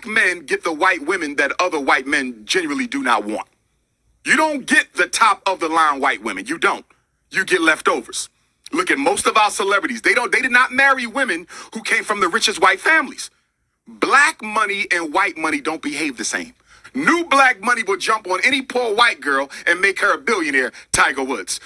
Black men get the white women that other white men genuinely do not want. You don't get the top of the line white women. You don't. You get leftovers. Look at most of our celebrities. They did not marry women who came from the richest white families. Black money and white money don't behave the same. New black money will jump on any poor white girl and make her a billionaire, Tiger Woods.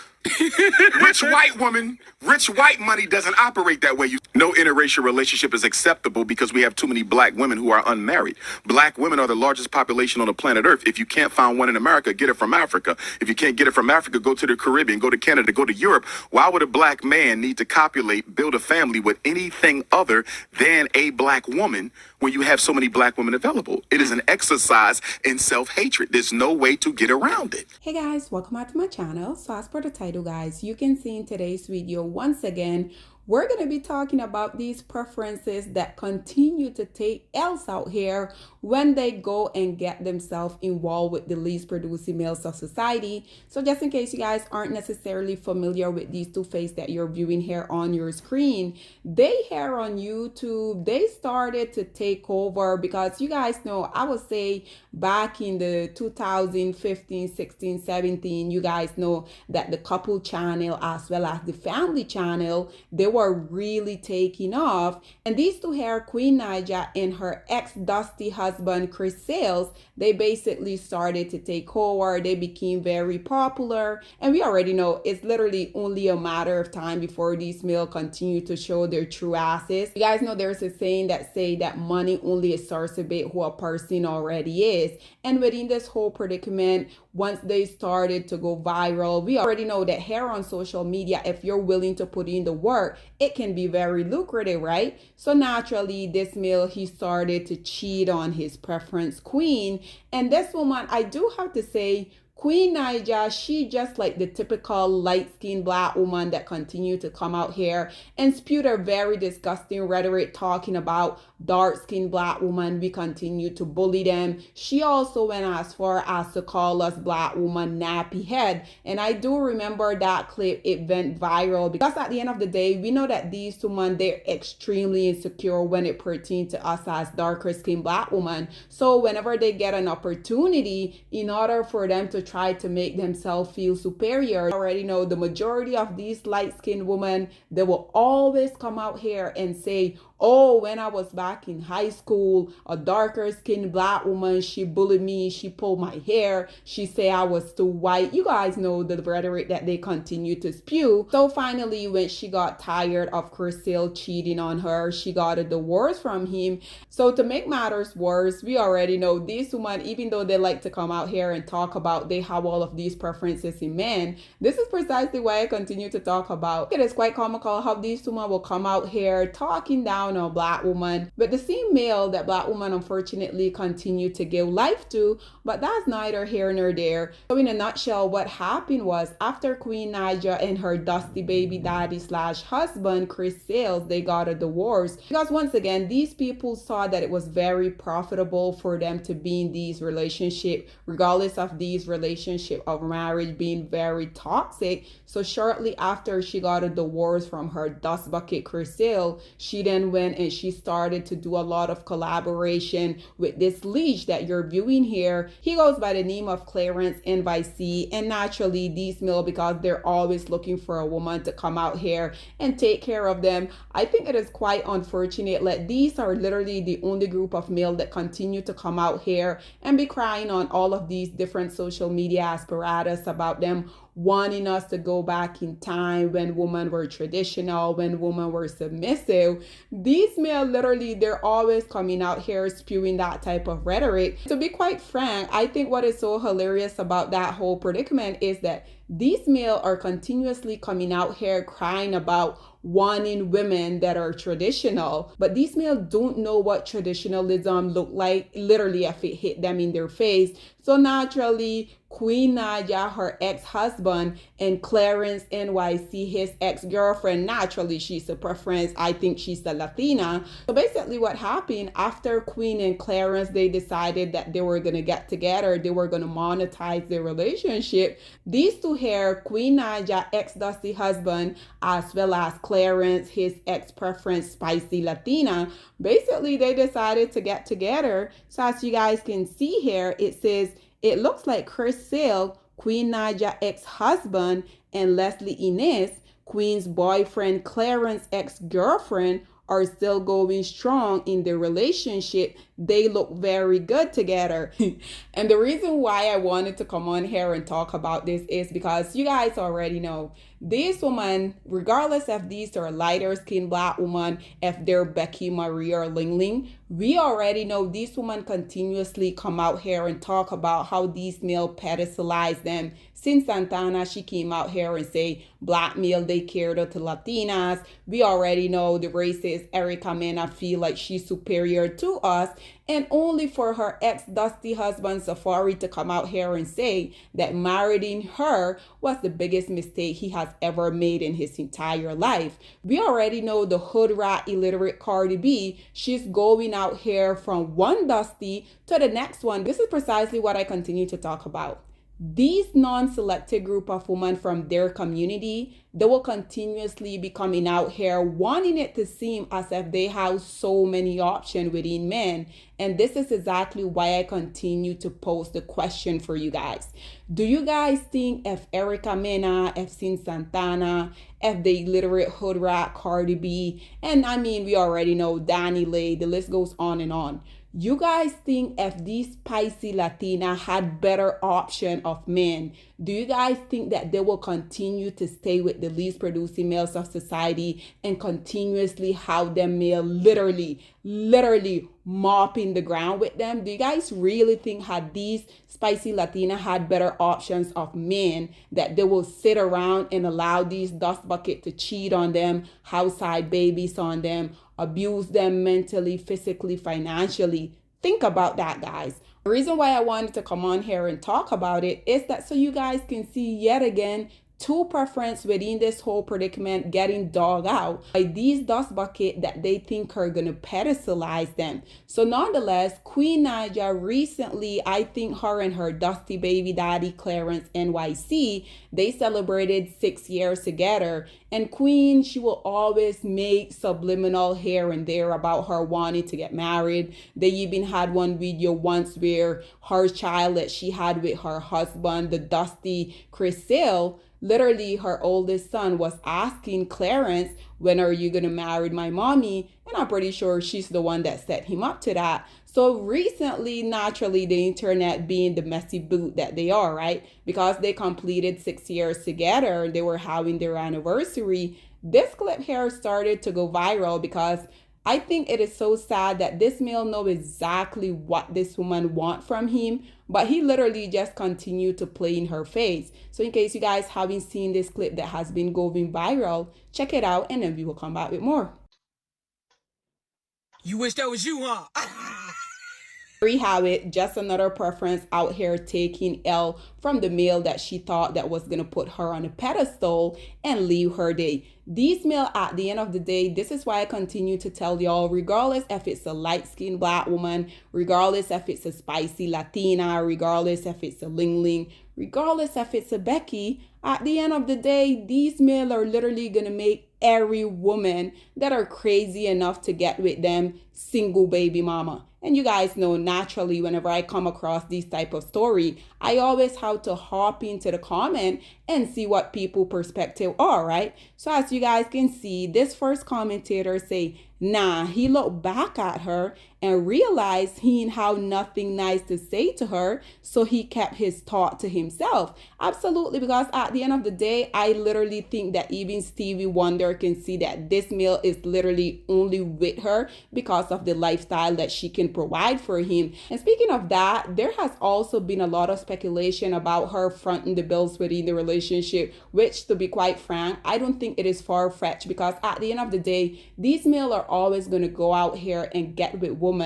Rich white woman, rich white money doesn't operate that way. No interracial relationship is acceptable because we have too many black women who are unmarried. Black women are the largest population on the planet Earth. If you can't find one in America, get it from Africa. If you can't get it from Africa, go to the Caribbean, go to Canada, go to Europe. Why would a black man need to copulate, build a family with anything other than a black woman when you have so many black women available? It is an exercise in self-hatred. There's no way to get around it. Hey guys, welcome back to my channel. So as per the title, guys, you can see in today's video, once again, we're going to be talking about these preferences that continue to take L's out here when they go and get themselves involved with the least producing males of society. So just in case you guys aren't necessarily familiar with these two faces that you're viewing here on your screen, they here on YouTube, they started to take over because you guys know, I would say back in the 2015, 16, 17, you guys know that the couple channel as well as the family channel, they were really taking off. And these two here, Queen Naija and her ex-Dusty husband Chris Sales, they basically started to take over. They became very popular, and we already know it's literally only a matter of time before these males continue to show their true asses. You guys know there's a saying that say that money only exacerbates who a person already is. And within this whole predicament, once they started to go viral, we already know that here on social media, if you're willing to put in the work, it can be very lucrative, right? So naturally, this male, he started to cheat on his preference queen. And this woman, I do have to say, Queen Naija, she just like the typical light-skinned black woman that continued to come out here and spewed a very disgusting rhetoric talking about dark-skinned black woman. We continue to bully them. She also went as far as to call us black woman nappy head. And I do remember that clip, it went viral because at the end of the day, we know that these two men, they're extremely insecure when it pertains to us as darker-skinned black women. So whenever they get an opportunity, in order for them to try to make themselves feel superior, I already know the majority of these light-skinned women, they will always come out here and say, oh, when I was back in high school, a darker skinned black woman, she bullied me, she pulled my hair, she said I was too white. You guys know the rhetoric that they continue to spew. So finally, when she got tired of Chris Sale cheating on her, she got a divorce from him. So to make matters worse, we already know these women, even though they like to come out here and talk about they have all of these preferences in men, this is precisely why I continue to talk about. It is quite comical how these women will come out here talking down a black woman, but the same male that black woman unfortunately continue to give life to. But that's neither here nor there. So in a nutshell, what happened was after Queen Naija and her dusty baby daddy slash husband Chris Sales, they got a divorce because once again these people saw that it was very profitable for them to be in these relationships, regardless of these relationship of marriage being very toxic. So shortly after she got a divorce from her dust bucket Chris Sale, she then went and she started to do a lot of collaboration with this leech that you're viewing here. He goes by the name of Clarence NYC, and naturally these male, because they're always looking for a woman to come out here and take care of them, I think it is quite unfortunate that these are literally the only group of male that continue to come out here and be crying on all of these different social media apparatus about them wanting us to go back in time when women were traditional, when women were submissive. These men literally, they're always coming out here spewing that type of rhetoric. To be quite frank, I think what is so hilarious about that whole predicament is that these males are continuously coming out here crying about wanting women that are traditional, but these males don't know what traditionalism look like, literally if it hit them in their face. So naturally, Queen Naija, her ex-husband, and Clarence NYC, his ex-girlfriend, naturally she's a preference. I think she's a Latina. So basically what happened after Queen and Clarence, they decided that they were going to get together, they were going to monetize their relationship. These two here, Queen Naija, ex-Dusty husband, as well as Clarence, his ex-preference spicy Latina, basically they decided to get together. So as you guys can see here, it says, it looks like Chris Sale, Queen Naija ex-husband, and Leslie Inez, Queen's boyfriend Clarence ex-girlfriend, are still going strong in their relationship. They look very good together. And the reason why I wanted to come on here and talk about this is because you guys already know these women, regardless if these are lighter skinned black women, if they're Becky, Marie, or Ling Ling, we already know these women continuously come out here and talk about how these male pedestalize them. Since Santana, she came out here and say black male, they cater to Latinas. We already know the racist Erica Mena feel like she's superior to us. And only for her ex-Dusty husband Safari to come out here and say that marrying her was the biggest mistake he has ever made in his entire life. We already know the hood rat illiterate Cardi B, she's going out here from one Dusty to the next one. This is precisely what I continue to talk about. These non-selected group of women from their community, they will continuously be coming out here wanting it to seem as if they have so many options within men. And this is exactly why I continue to pose the question for you guys. Do you guys think if Erica Mena, if Sin Santana, if the illiterate hood rat Cardi B, and I mean we already know Danny Lay, the list goes on and on. You guys think if these spicy Latina had better option of men, do you guys think that they will continue to stay with the least producing males of society and continuously have them male literally mopping the ground with them? Do you guys really think had these spicy Latina had better options of men that they will sit around and allow these dust bucket to cheat on them, house side babies on them, abuse them mentally, physically, financially? Think about that, guys. The reason why I wanted to come on here and talk about it is that so you guys can see yet again two preference within this whole predicament getting dogged out by these dust bucket that they think are gonna pedestalize them. So nonetheless, Queen Naija recently, I think her and her dusty baby daddy Clarence NYC, they celebrated 6 years together. And Queen, she will always make subliminal here and there about her wanting to get married. They even had one video once where her child that she had with her husband, the dusty Chris Sale, literally her oldest son was asking Clarence, when are you gonna marry my mommy? And I'm pretty sure she's the one that set him up to that. So recently, naturally, the internet being the messy boot that they are, right? Because they completed 6 years together, they were having their anniversary. This clip here started to go viral because I think it is so sad that this male knows exactly what this woman wants from him, but he literally just continued to play in her face. So in case you guys haven't seen this clip that has been going viral, check it out and then we will come back with more. You wish that was you, huh? We have it, just another preference out here taking L from the male that she thought that was going to put her on a pedestal and leave her day. These male, at the end of the day, this is why I continue to tell y'all, regardless if it's a light-skinned black woman, regardless if it's a spicy Latina, regardless if it's a Ling Ling, regardless if it's a Becky, at the end of the day, these male are literally going to make every woman that are crazy enough to get with them single baby mama. And you guys know, naturally, whenever I come across these type of story, I always have to hop into the comment and see what people perspective are, right? So as you guys can see, this first commentator say, nah, he looked back at her and realized he didn't have nothing nice to say to her, so he kept his thought to himself. Absolutely, because at the end of the day, I literally think that even Stevie Wonder can see that this male is literally only with her because of the lifestyle that she can provide for him. And speaking of that, there has also been a lot of speculation about her fronting the bills within the relationship, which, to be quite frank, I don't think it is far-fetched, because at the end of the day, these male are always going to go out here and get with women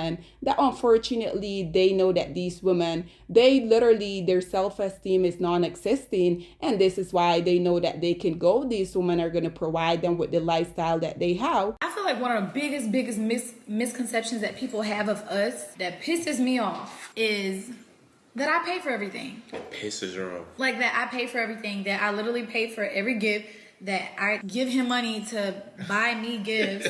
that unfortunately they know that these women, they literally, their self-esteem is non-existing, and this is why they know that they can go, these women are going to provide them with the lifestyle that they have. I feel like one of the biggest misconceptions that people have of us that pisses me off is That I pay for everything. It pisses her off. Like that I pay for everything. That I literally pay for every gift. That I give him money to buy me gifts.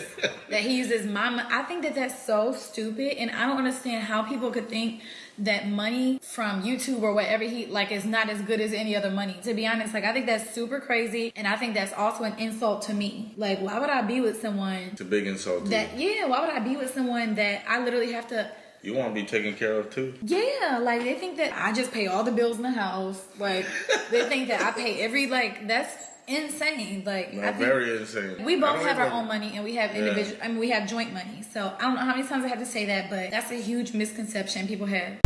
That he uses my money. I think that that's so stupid. And I don't understand how people could think that money from YouTube or whatever he like is not as good as any other money. To be honest, like I think that's super crazy. And I think that's also an insult to me. Like why would I be with someone? It's a big insult to you. Yeah, why would I be with someone that I literally have to... You want to be taken care of too? Yeah, like they think that I just pay all the bills in the house. Like they think that I pay every, like that's insane. Like No, I think very insane. we both have our own money and we have individual. I mean, we have joint money. So I don't know how many times I have to say that, but that's a huge misconception people have.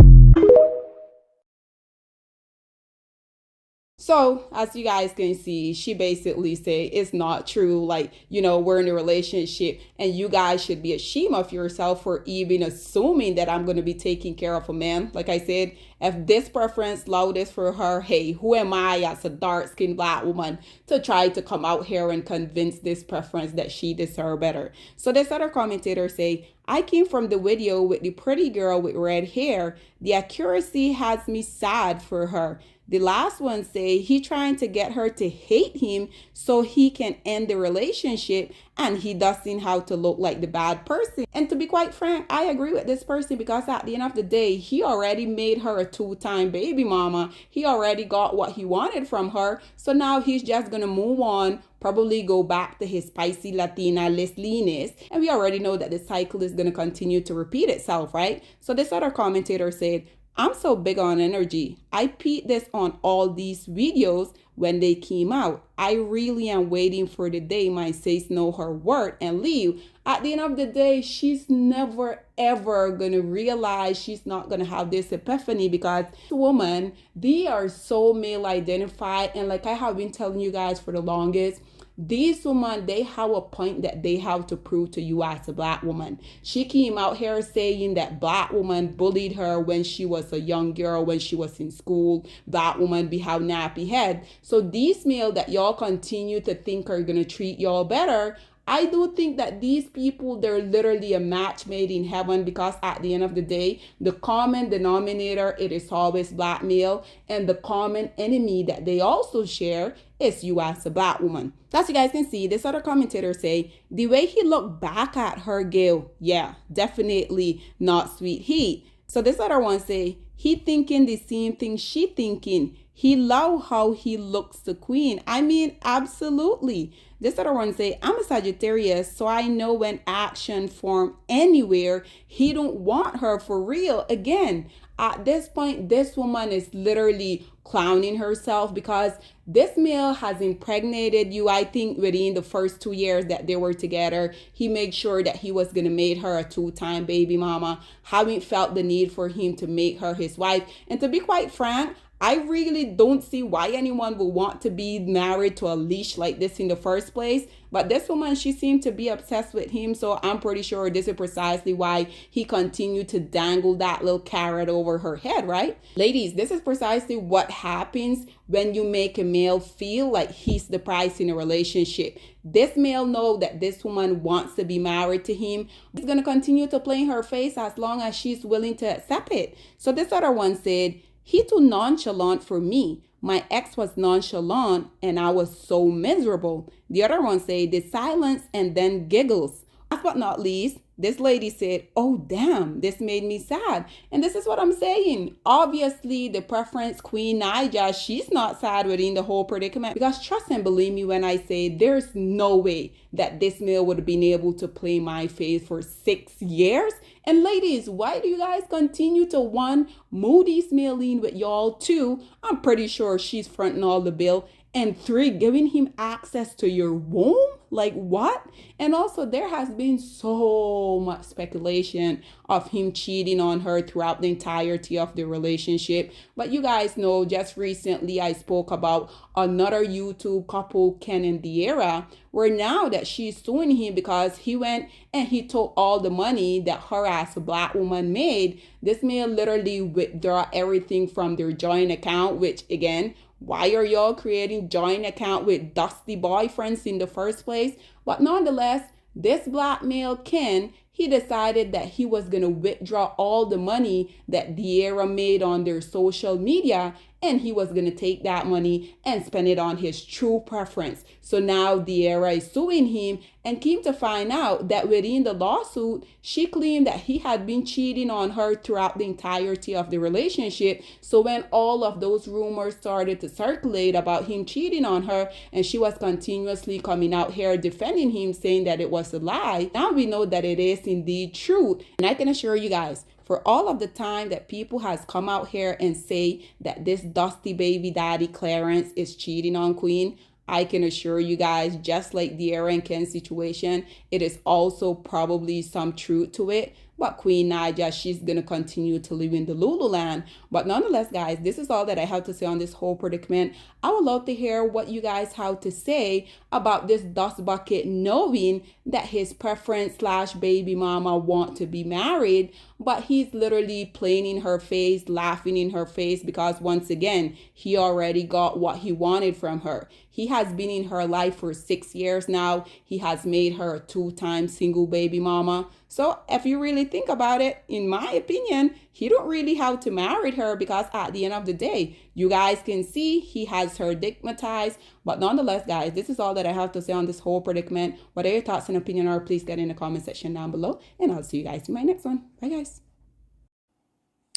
So, as you guys can see, she basically said it's not true. Like, you know, we're in a relationship and you guys should be ashamed of yourself for even assuming that I'm going to be taking care of a man. Like I said, if this preference Laught is for her, hey, who am I as a dark-skinned black woman to try to come out here and convince this preference that she deserves better? So this other commentator say, I came from the video with the pretty girl with red hair. The accuracy has me sad for her. The last one say he trying to get her to hate him so he can end the relationship and he doesn't have to look like the bad person. And to be quite frank, I agree with this person because at the end of the day, he already made her a 2-time baby mama. He already got what he wanted from her. So now he's just going to move on, probably go back to his spicy Latina Lesleeness. And we already know that the cycle is going to continue to repeat itself, right? So this other commentator said, I'm so big on energy. I peeped this on all these videos when they came out. I really am waiting for the day my sis know her worth and leave. At the end of the day, she's never ever gonna realize she's not gonna have this epiphany because women, they are so male identified. And like I have been telling you guys for the longest, these women, they have a point that they have to prove to you as a black woman. She came out here saying that black woman bullied her when she was a young girl, when she was in school. Black woman be have nappy head. So these male that y'all continue to think are gonna treat y'all better, I do think that these people, they're literally a match made in heaven because at the end of the day, the common denominator, it is always black male, and the common enemy that they also share is you as a black woman. As you guys can see, this other commentator say, the way he looked back at her, Gail, yeah, definitely not sweet heat. So this other one say, he thinking the same thing she thinking. He love how he looks the queen. I mean, absolutely. This other one say, I'm a Sagittarius, so I know when action form anywhere, he don't want her for real. Again, at this point, this woman is literally clowning herself because this male has impregnated you. I think within the first 2 years that they were together, he made sure that he was going to make her a 2-time baby mama, haven't felt the need for him to make her his wife. And to be quite frank, I really don't see why anyone would want to be married to a leash like this in the first place. But this woman, she seemed to be obsessed with him. So I'm pretty sure this is precisely why he continued to dangle that little carrot over her head, right? Ladies, this is precisely what happens when you make a male feel like he's the prize in a relationship. This male knows that this woman wants to be married to him. He's going to continue to play in her face as long as she's willing to accept it. So this other one said, he too nonchalant for me. My ex was nonchalant and I was so miserable. The other one said the silence and then giggles. Last but not least, this lady said, oh damn, this made me sad. And this is what I'm saying. Obviously, the preference queen Naija, she's not sad within the whole predicament because trust and believe me when I say there's no way that this male would have been able to play my face for 6 years. And ladies, why do you guys continue to one, move this male in with y'all? 2, I'm pretty sure she's fronting all the bill. And 3, giving him access to your womb? Like what? And also there has been so much speculation of him cheating on her throughout the entirety of the relationship. But you guys know just recently I spoke about another YouTube couple, Ken and Diera, where now that she's suing him because he went and he took all the money that her as a black woman made. This man literally withdraw everything from their joint account, which again, why are y'all creating joint account with dusty boyfriends in the first place? But nonetheless, this black male Ken, he decided that he was going to withdraw all the money that De'Ara made on their social media, and he was going to take that money and spend it on his true preference. So now De'Ara is suing him, and came to find out that within the lawsuit, she claimed that he had been cheating on her throughout the entirety of the relationship. So when all of those rumors started to circulate about him cheating on her, and she was continuously coming out here defending him, saying that it was a lie, now we know that it is indeed true. And I can assure you guys, for all of the time that people has come out here and say that this dusty baby daddy Clarence is cheating on Queen, I can assure you guys, just like the De'Ara and Ken situation, it is also probably some truth to it. But Queen Naija, she's going to continue to live in the Lululand. But nonetheless, guys, this is all that I have to say on this whole predicament. I would love to hear what you guys have to say about this dust bucket knowing that his preference / baby mama want to be married, but he's literally playing in her face, laughing in her face, because once again, he already got what he wanted from her. He has been in her life for 6 years now. He has made her a 2-time single baby mama. So if you really think about it, in my opinion, he don't really have to marry her, because at the end of the day, you guys can see he has her stigmatized. But nonetheless, guys, this is all that I have to say on this whole predicament. What are your thoughts and opinion are? Please get in the comment section down below. And I'll see you guys in my next one. Bye, guys.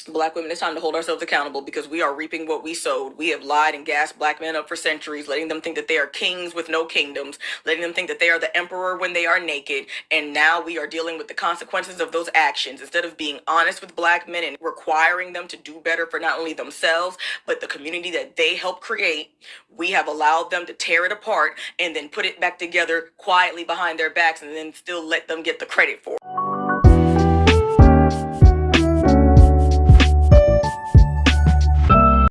Black women, it's time to hold ourselves accountable, because we are reaping what we sowed. We have lied and gassed black men up for centuries, letting them think that they are kings with no kingdoms, letting them think that they are the emperor when they are naked. And now we are dealing with the consequences of those actions. Instead of being honest with black men and requiring them to do better for not only themselves, but the community that they helped create, we have allowed them to tear it apart and then put it back together quietly behind their backs, and then still let them get the credit for it.